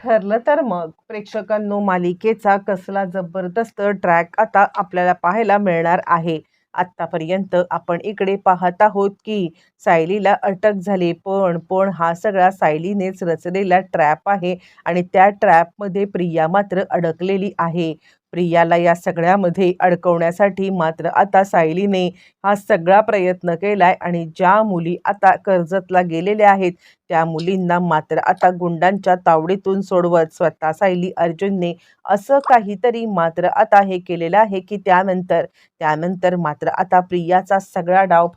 ठरलं तर मग प्रेक्षकांनो, मालिकेचा कसला जबरदस्त ट्रॅक आता आपल्याला पाहायला मिळणार आहे. आत्तापर्यंत आपण इकडे पाहत आहोत की सायलीला अटक झाली, पण हा सगळा सायलीनेच रचलेला ट्रॅप आहे आणि त्या ट्रॅपमध्ये प्रिया मात्र अडकलेली आहे. प्रियाला या सगळ्यामध्ये अडकवण्यासाठी मात्र आता सायलीने हा सगळा प्रयत्न केलाय आणि ज्या मुली आता कर्जतला गेलेल्या आहेत त्या मुलींना मात्र आता गुंडांच्या तावडीतून सोडवत स्वतः सायली अर्जुनने असं काहीतरी मात्र आता हे केलेलं आहे की त्यानंतर मात्र आता प्रियाचा सगळा डाव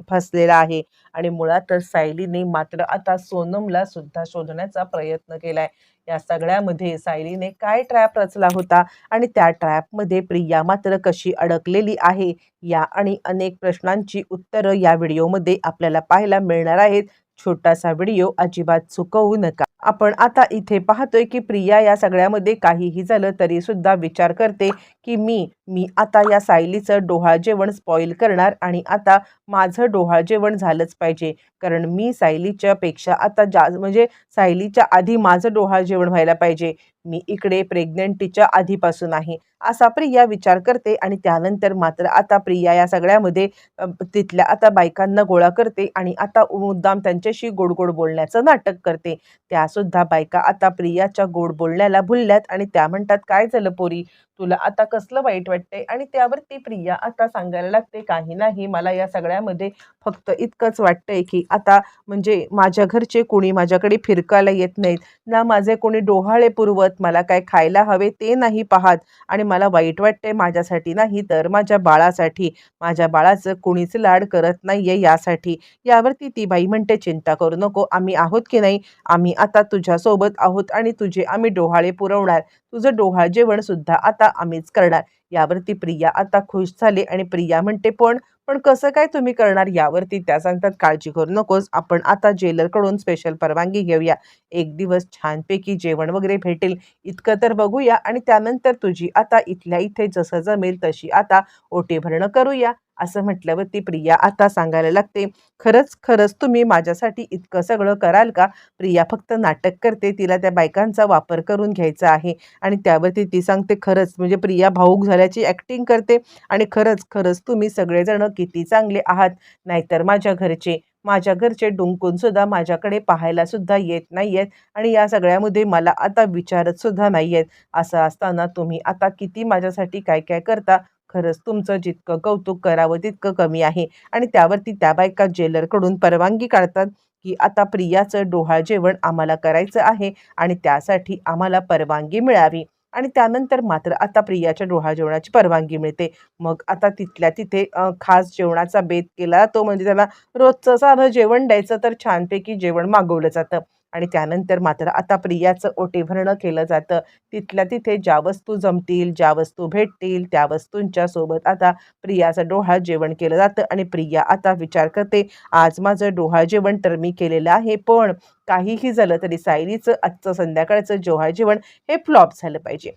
फसलेला आहे आणि मुळातच सायलीने मात्र आता सोनमला सुद्धा शोधण्याचा प्रयत्न केलाय. या सगळ्यामध्ये सायलीने काय ट्रॅप रचला होता आणि त्या ट्रॅपमध्ये प्रिया मात्र कशी अडकलेली आहे, या आणि अनेक प्रश्नांची उत्तरं या व्हिडिओमध्ये आपल्याला पाहायला मिळणार आहेत. छोटासा व्हिडिओ अजिबात चुकवू नका. आपण आता इथे पाहतोय की प्रिया या सगळ्यामध्ये काहीही झालं तरी सुद्धा विचार करते की मी आता या सायलीचं डोहाळ जेवण स्पॉइल करणार आणि आता माझं डोहाळ जेवण झालंच पाहिजे, कारण मी सायलीच्या पेक्षा आता म्हणजे सायलीच्या आधी माझं डोहाळ जेवण व्हायला पाहिजे. मी इकडे प्रेग्नंटीच्या आधीपासून आहे असा प्रिया विचार करते आणि त्यानंतर मात्र आता प्रिया या सगळ्यामध्ये तिथल्या आता बायकांना गोळा करते आणि आता मुद्दाम त्यांच्याशी गोड गोड बोलण्याचं नाटक करते. त्या सुद्धा बायका आता प्रियाच्या गोड बोलण्याला भुलल्यात आणि त्या म्हणतात, काय झालं पोरी, तुला आता कसलं वाईट वाटतंय? आणि त्यावरती प्रिया आता सांगायला लागते, काही नाही, मला या सगळ्यामध्ये फक्त इतकंच वाटतंय की आता म्हणजे माझ्या घरचे कोणी माझ्याकडे फिरकायला येत नाहीत ना, माझे कोणी डोहाळे पुरवत, मला काय खायला हवे ते नाही पाहत आणि मला वाईट वाटतंय माझ्यासाठी नाही तर माझ्या बाळासाठी. माझ्या बाळाचं कोणीच लाड करत नाहीये यासाठी. यावरती ती बाई म्हणते, चिंता करू नको, आम्ही आहोत की नाही, आम्ही आता तुझ्यासोबत आहोत आणि तुझे आम्ही डोहाळे पुरवणार, तुझं डोहाळ जेवण सुद्धा आता आम्हीच करणार. यावरती प्रिया आता खुश झाली आणि प्रिया म्हणते, पण पण कसं काय तुम्ही करणार? यावरती त्या सांगतात, काळजी करू नकोस, आपण आता जेलरकडून स्पेशल परवानगी घेऊया, एक दिवस छानपैकी जेवण वगैरे भेटेल इतकं तर बघूया आणि त्यानंतर तुझी आता इथल्या इथे जसं जमेल तशी आता ओटी भरणं करूया. असं म्हटल्यावरती प्रिया आता सांगायला लागते, खरंच तुम्ही माझ्यासाठी इतकं सगळं कराल का? प्रिया फक्त नाटक करते, तिला त्या बायकांचा वापर करून घ्यायचा आहे आणि त्यावरती ती सांगते, खरंच, म्हणजे प्रिया भावूक झाल्याची ॲक्टिंग करते आणि खरंच तुम्ही सगळेजण किती चांगले आहात, नाहीतर माझ्या घरचे डुंकून सुद्धा माझ्याकडे पाहायला सुद्धा येत नाहीयेत आणि या सगळ्यामध्ये मला आता विचारत सुद्धा नाहीयेत. असं असताना तुम्ही आता किती माझ्यासाठी काय काय करता, खरंच तुमचं जितकं कौतुक करावं तितकं कमी आहे. आणि त्यावरती त्या बायका जेलरकडून परवानगी काढतात की आता प्रियाचं डोहाळ जेवण आम्हाला करायचं आहे आणि त्यासाठी आम्हाला परवानगी मिळावी. आणि त्यानंतर मात्र आता प्रियाच्या डोहाळ जेवणाची परवानगी मिळते. मग आता तिथल्या तिथे खास जेवणाचा बेत केला जातो, म्हणजे त्याला रोजचं साधं जेवण द्यायचं तर छानपैकी जेवण मागवलं जातं. आणि त्यानंतर मात्र आता प्रियाचं ओटी भरणं केलं जातं. तिथल्या तिथे ज्या वस्तू जमतील, ज्या वस्तू भेटतील त्या वस्तूंच्या सोबत आता प्रियाचं डोहाळ जेवण केलं जातं आणि प्रिया आता विचार करते, आज माझं डोहाळ जेवण तर मी केलेलं आहे, पण काहीही झालं तरी सायलीचं आजचं संध्याकाळचं डोहाळ जेवण हे फ्लॉप झालं पाहिजे.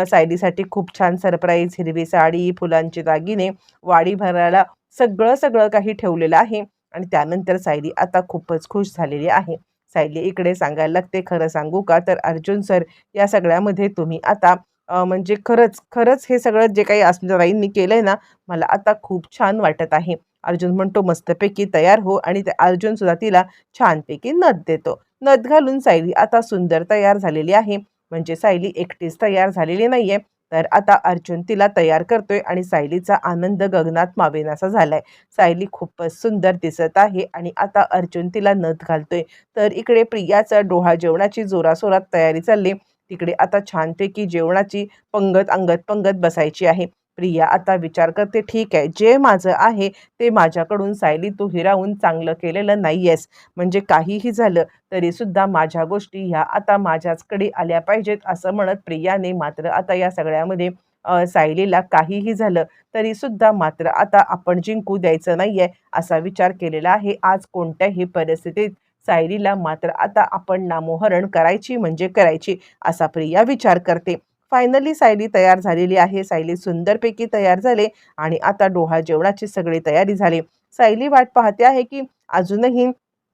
सायलीसाठी खूप छान सरप्राईज, हिरवी साडी, फुलांचे दागिने, वाडी भरायला सगळं काही ठेवलेलं आहे आणि त्यानंतर सायली आता खूपच खुश झालेली आहे. सायली इकडे सांगायला लागते, खरं सांगू का, तर अर्जुन सर, या सगळ्यामध्ये तुम्ही आता म्हणजे खरंच हे सगळं जे काही आसनबाईंनी केलंय ना, मला आता खूप छान वाटत आहे. अर्जुन म्हणतो, मस्तपैकी तयार हो, आणि अर्जुन सुद्धा तिला छानपैकी नथ देतो. नथ घालून सायली आता सुंदर तयार झालेली आहे. म्हणजे सायली एकटीच तयार झालेली नाहीये, तर आता अर्जुन तिला तयार करतोय आणि सायलीचा आनंद गगनात मावेनासा झालाय. सायली खूपच सुंदर दिसत आहे आणि आता अर्जुन तिला नथ घालतोय. तर इकडे प्रियाचं डोहाळ जेवणाची जोराशोरात तयारी चालली. तिकडे आता छानपैकी जेवणाची अंगत पंगत बसायची आहे. प्रिया आता विचार करते, ठीक आहे, जे माझं आहे ते माझ्याकडून सायली तू हिरावून चांगलं केलेलं नाहीयेस. म्हणजे काहीही झालं तरी सुद्धा माझ्या गोष्टी ह्या आता माझ्याचकडे आल्या पाहिजेत, असं म्हणत प्रियाने मात्र आता या सगळ्यामध्ये सायलीला काहीही झालं तरी सुद्धा मात्र आता आपण जिंकू द्यायचं नाहीये असा विचार केलेला आहे. आज कोणत्याही परिस्थितीत सायलीला मात्र आता आपण नामोहरण करायची म्हणजे करायची असा प्रिया विचार करते. फायनली सायली तयार झालेली आहे. सायली सुंदरपैकी तयार झाले आणि आता डोहाळ जेवणाची सगळी तयारी झाली. सायली वाट पाहते आहे की अजूनही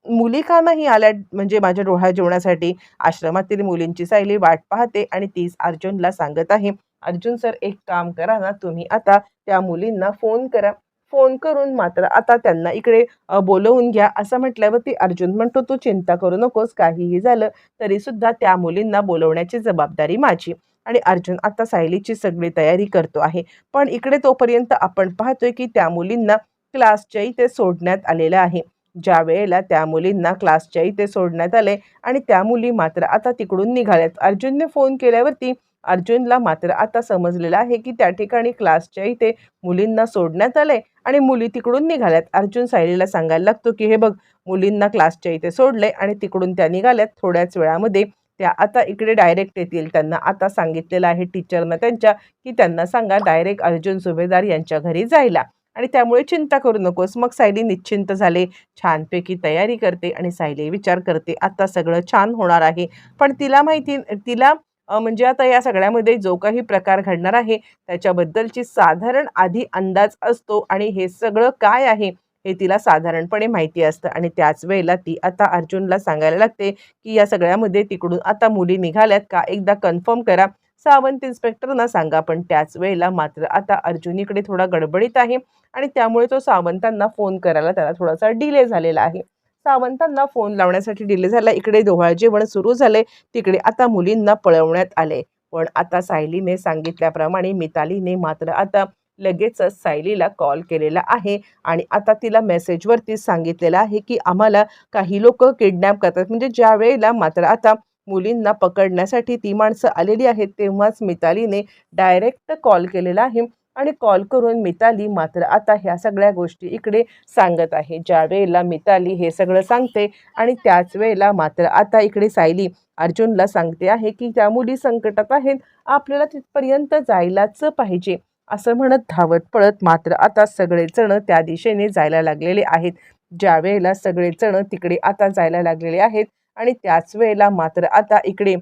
मुली का नाही आल्या म्हणजे माझ्या डोहाळ जेवणासाठी. आश्रमातील मुलींची सायली वाट पाहते आणि तीच अर्जुनला सांगत आहे, "अर्जुन सर, एक काम करा ना, तुम्ही आता त्या मुलींना फोन करा. फोन करून मात्र आता त्यांना इकडे बोलवून घ्या." असं म्हटल्यावरती अर्जुन म्हणतो, "तू चिंता करू नकोस. काहीही झालं तरीसुद्धा त्या मुलींना बोलवण्याची जबाबदारी माझी." आणि अर्जुन आता सायलीची सगळी तयारी करतो आहे. पण इकडे तोपर्यंत आपण पाहतोय, की त्या मुलींना क्लासच्या इथे सोडण्यात आलेलं आहे. ज्यावेळेला त्या मुलींना क्लासच्या इथे सोडण्यात आले आणि त्या मुली मात्र आता तिकडून निघाल्यात. अर्जुनने फोन केल्यावरती अर्जुनला मात्र आता समजलेलं आहे, की त्या ठिकाणी क्लासच्या इथे मुलींना सोडण्यात आलंय आणि मुली तिकडून निघाल्यात. अर्जुन सायलीला सांगायला लागतो, की "हे बघ, मुलींना क्लासच्या इथे सोडलंय आणि तिकडून त्या निघाल्यात. थोड्याच वेळामध्ये त्या आता इकडे डायरेक्ट येतील." त्यांना आता सांगितलेलं आहे टीचरनं त्यांच्या, की त्यांना सांगा डायरेक्ट अर्जुन सुभेदार यांच्या घरी जायला आणि त्यामुळे चिंता करू नकोस. मग सायली निश्चिंत झाले. छानपैकी तयारी करते आणि सायली विचार करते, आता सगळं छान होणार आहे. पण तिला माहिती तिला म्हणजे आता या सगळ्यामध्ये जो काही प्रकार घडणार आहे त्याच्याबद्दलची साधारण आधी अंदाज असतो आणि हे सगळं काय आहे हे तिला साधारणपणे माहिती असतं आणि त्याच वेळेला ती आता अर्जुनला सांगायला लागते, की या सगळ्यामध्ये तिकडून आता मुली निघाल्यात का एकदा कन्फर्म करा. सावंत इन्स्पेक्टरना सांगा. पण त्याच वेळेला मात्र आता अर्जुन इकडे थोडा गडबडीत आहे आणि त्यामुळे तो सावंतांना फोन करायला त्याला थोडासा डिले झालेला आहे. सावंतांना फोन लावण्यासाठी डिले झाला. इकडे डोहाळे जेवण सुरू झाले. तिकडे आता मुलींना पळवण्यात आले. पण आता सायलीने सांगितल्याप्रमाणे मितालीने मात्र आता लगेचच सायलीला कॉल केलेला आहे आणि आता तिला मेसेजवरतीच सांगितलेलं आहे, की आम्हाला काही लोकं किडनॅप करतात. म्हणजे ज्यावेळेला मात्र आता मुलींना पकडण्यासाठी ती माणसं आलेली आहेत, तेव्हाच मितालीने डायरेक्ट कॉल केलेला आहे आणि कॉल करून मिताली मात्र आता ह्या सगळ्या गोष्टी इकडे सांगत आहे. ज्यावेळेला मिताली हे सगळं सांगते आणि त्याच वेळेला मात्र आता इकडे सायली अर्जुनला सांगते आहे, की त्या मुली संकटात आहेत, आपल्याला तिथपर्यंत जायलाच पाहिजे. असं म्हणत धावत पळत मात्र आता सगळेजण त्या दिशेने जायला लागलेले आहेत. ज्यावेळेला सगळेजण तिकडे आता जायला लागलेले आहेत आणि त्याच वेळेला मात्र आता इकडे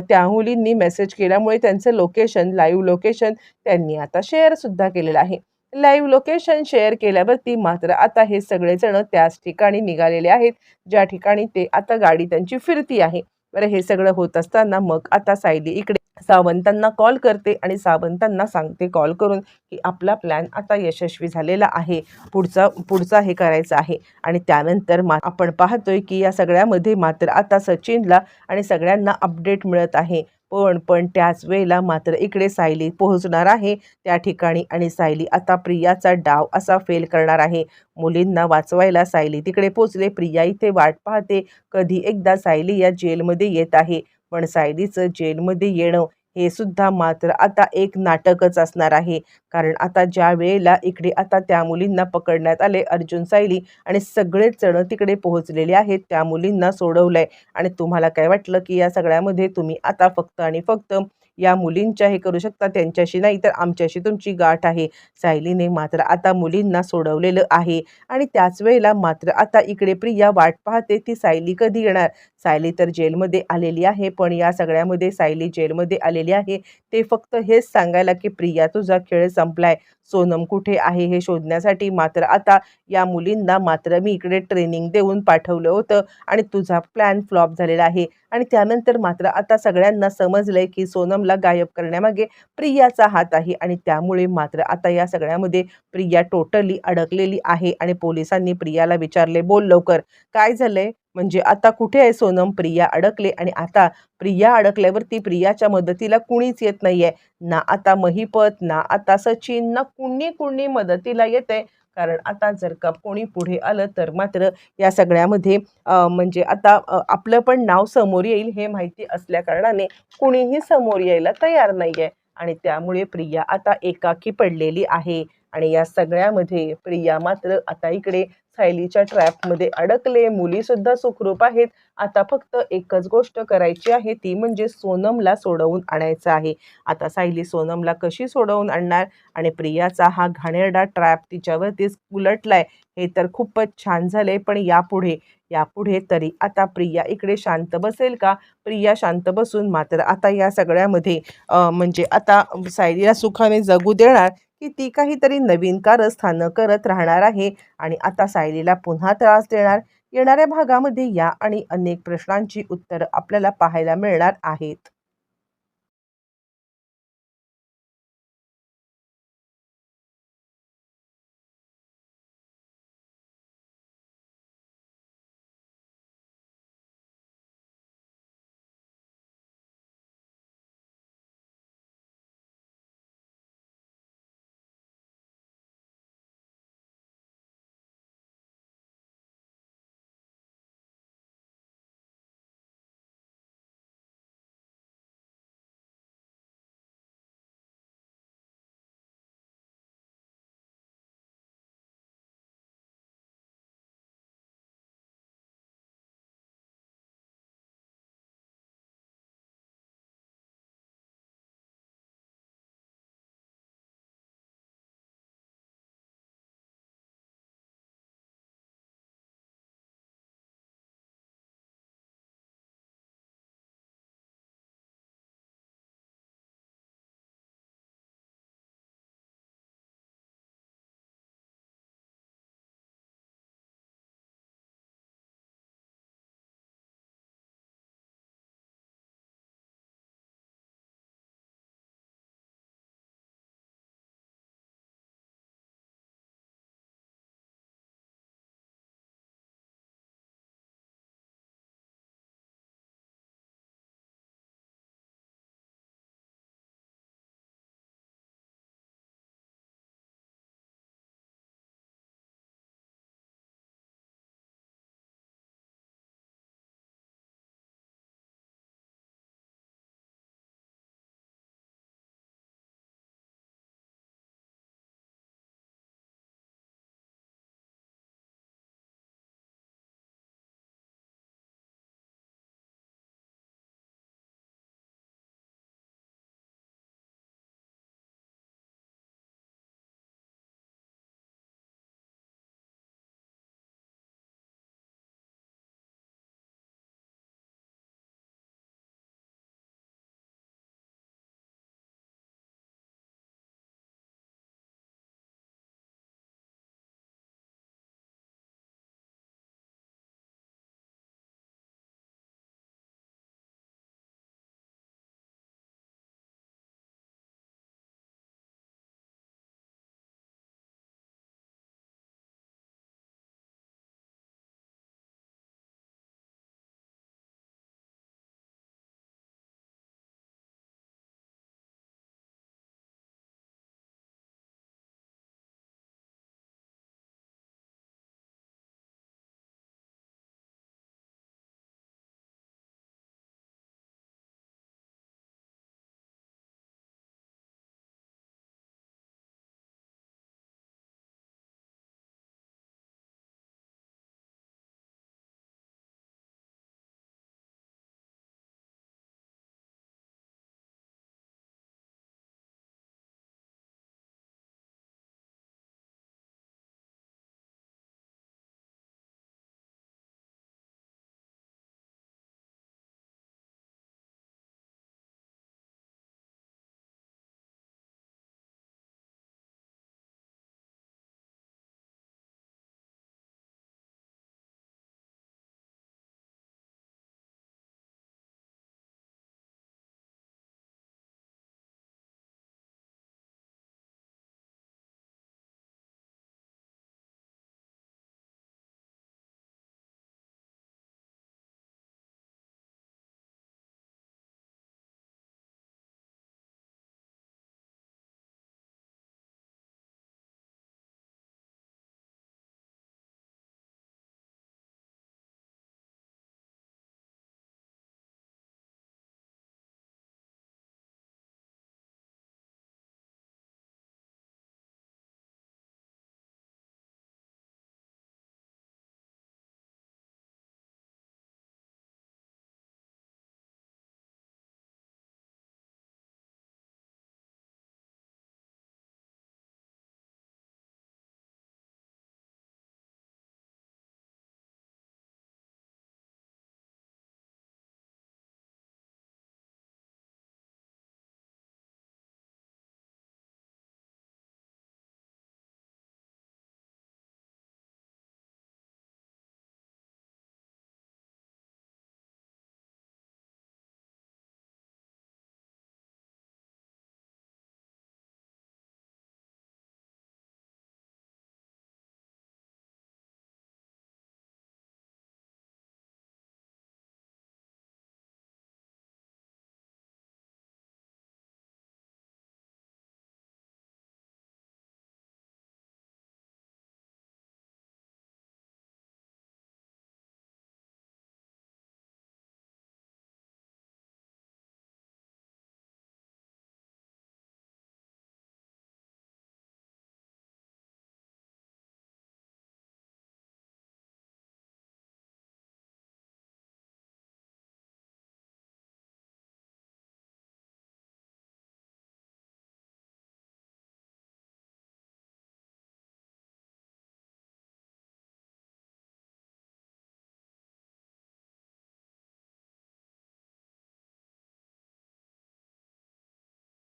त्या मुलींनी मेसेज केल्यामुळे त्यांचं लोकेशन, लाईव्ह लोकेशन त्यांनी आता शेअरसुद्धा केलेलं आहे. लाईव्ह लोकेशन शेअर केल्यावरती मात्र आता हे सगळेजण त्याच ठिकाणी निघालेले आहेत, ज्या ठिकाणी ते आता गाडी त्यांची फिरती आहे. बरं, हे सगळं होत असताना मग आता सायली इकडे सावंतांना कॉल करते आणि सावंतांना सांगते कॉल करून, की आपला प्लॅन आता यशस्वी झालेला आहे. पुढचा पुढचा हे करायचं आहे आणि त्यानंतर आपण पाहतोय, की या सगळ्यामध्ये मात्र आता सचिनला आणि सगळ्यांना अपडेट मिळत आहे. पण त्याच वेळेला मात्र इकडे सायली पोहोचणार आहे त्या ठिकाणी आणि सायली आता प्रियाचा डाव असा फेल करणार आहे. मुलींना वाचवायला सायली तिकडे पोहोचले. प्रिया इथे वाट पाहते. कधी एकदा सायली या जेलमध्ये येत आहे. पण सायलीचं जेलमध्ये येणं हे सुद्धा मात्र आता एक नाटकच असणार आहे. कारण आता ज्या वेळेला इकडे आता त्या मुलींना पकडण्यात आले अर्जुन, सायली आणि सगळेच जण तिकडे पोहोचलेले आहेत. त्या मुलींना सोडवलंय आणि तुम्हाला काय वाटलं, की या सगळ्यामध्ये तुम्ही आता फक्त आणि फक्त या मुलींच्या हे करू शकता, त्यांच्याशी नाही तर आमच्याशी तुमची गाठ आहे. सायलीने मात्र आता मुलींना सोडवलेलं आहे आणि त्याच वेळेला मात्र आता इकडे प्रिया वाट पाहते, ती सायली कधी येणार. सायली तर जेलमध्ये आलेली आहे, पण या सगळ्यामध्ये सायली जेलमध्ये आलेली आहे ते फक्त हेच सांगायला, की प्रिया तुझा खेळ संपलाय. सोनम कुठे आहे हे शोधण्यासाठी मात्र आता या मुलींना मात्र मी इकडे ट्रेनिंग देऊन पाठवलं होतं आणि तुझा प्लॅन फ्लॉप झालेला आहे. आणि त्यानंतर मात्र आता सगळ्यांना समजलंय, की सोनमला गायब करण्यामागे प्रियाचा हात आहे आणि त्यामुळे मात्र आता या सगळ्यामध्ये प्रिया टोटली अडकलेली आहे आणि पोलिसांनी प्रियाला विचारले, "बोल लवकर, काय झालंय? म्हणजे आता कुठे आहे सोनम?" प्रिया अडकले आणि आता प्रिया अडकल्यावरती प्रियाच्या मदतीला कुणीच येत नाहीये. ना आता महिपत, ना आता सचिन, ना कुणी मदतीला येतंय. कारण आता जर का कोणी पुढे आलं तर मात्र या सगळ्यामध्ये म्हणजे आता आपलं पण नाव समोर येईल हे माहिती असल्या कारणाने कुणीही समोर यायला तयार नाहीये आणि त्यामुळे प्रिया आता एकाकी पडलेली आहे आणि या सगळ्यामध्ये प्रिया मात्र आता इकडे सायलीच्या ट्रॅपमध्ये अडकले. मुलीसुद्धा सुखरूप आहेत. आता फक्त एकच गोष्ट करायची आहे, ती म्हणजे सोनमला सोडवून आणायचं आहे. आता सायली सोनमला कशी सोडवून आणणार आणि प्रियाचा हा घाणेरडा ट्रॅप तिच्यावरतीच उलटलाय हे तर खूपच छान झालंय. पण यापुढे तरी आता प्रिया इकडे शांत बसेल का? प्रिया शांत बसून मात्र आता या सगळ्यामध्ये म्हणजे आता सायलीला सुखाने जगू देणार, की ती काहीतरी नवीन कारस्थानं करत राहणार आहे आणि आता सायलीला पुन्हा त्रास देणार येणाऱ्या भागामध्ये या आणि अनेक प्रश्नांची उत्तरं आपल्याला पाहायला मिळणार आहेत.